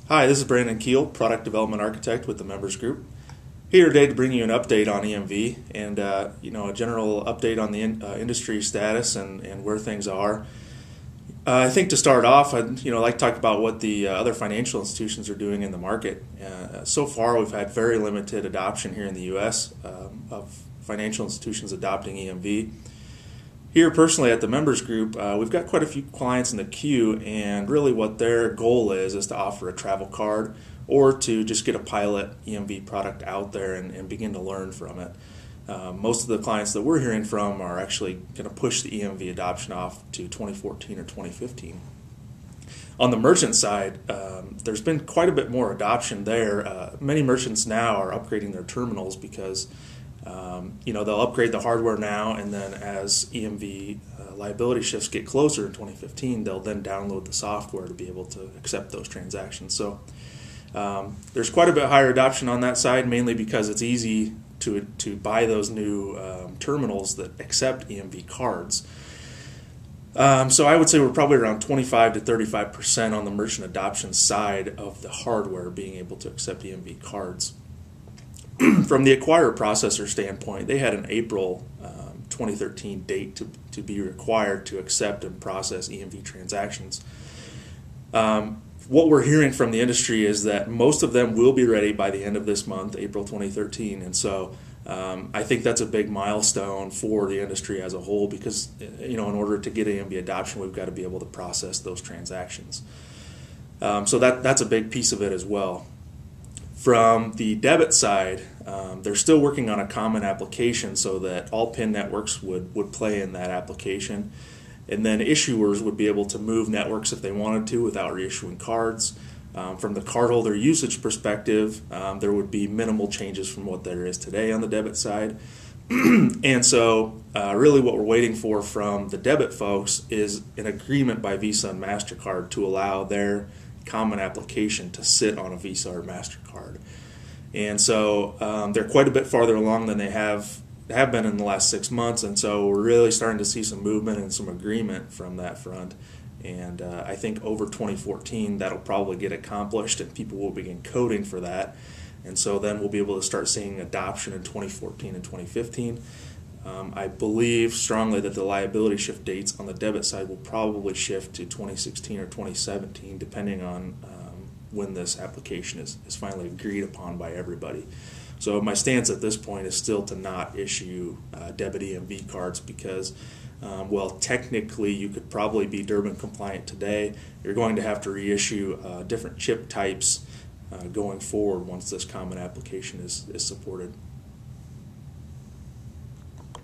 Hi, this is Brandon Kuehl, Product Development Architect with the Members Group. Here today to bring you an update on EMV and a general update on the industry status and where things are. I think to start off, I'd like to talk about what the other financial institutions are doing in the market. So far, we've had very limited adoption here in the U.S. Of financial institutions adopting EMV. Here personally at the Members Group, we've got quite a few clients in the queue, and really what their goal is to offer a travel card or to just get a pilot EMV product out there and begin to learn from it. Most of the clients that we're hearing from are actually going to push the EMV adoption off to 2014 or 2015. On the merchant side, there's been quite a bit more adoption there. Many merchants now are upgrading their terminals because they'll upgrade the hardware now, and then as EMV liability shifts get closer in 2015, they'll then download the software to be able to accept those transactions. So there's quite a bit higher adoption on that side, mainly because it's easy to buy those new terminals that accept EMV cards. So I would say we're probably around 25 to 35% on the merchant adoption side of the hardware being able to accept EMV cards. From the acquirer processor standpoint, they had an April 2013 date to be required to accept and process EMV transactions. What we're hearing from the industry is that most of them will be ready by the end of this month, April 2013, and so I think that's a big milestone for the industry as a whole because in order to get EMV adoption, we've got to be able to process those transactions. So that's a big piece of it as well. From the debit side, they're still working on a common application so that all PIN networks would play in that application. And then issuers would be able to move networks if they wanted to without reissuing cards. From the cardholder usage perspective, there would be minimal changes from what there is today on the debit side. And so really what we're waiting for from the debit folks is an agreement by Visa and MasterCard to allow their common application to sit on a Visa or MasterCard. And so they're quite a bit farther along than they have been in the last 6 months, and so we're really starting to see some movement and some agreement from that front. And I think over 2014 that'll probably get accomplished and people will begin coding for that. And so then we'll be able to start seeing adoption in 2014 and 2015. I believe strongly that the liability shift dates on the debit side will probably shift to 2016 or 2017, depending on when this application is finally agreed upon by everybody. So my stance at this point is still to not issue debit EMV cards because, well, technically you could probably be Durbin compliant today. You're going to have to reissue different chip types going forward once this common application is supported.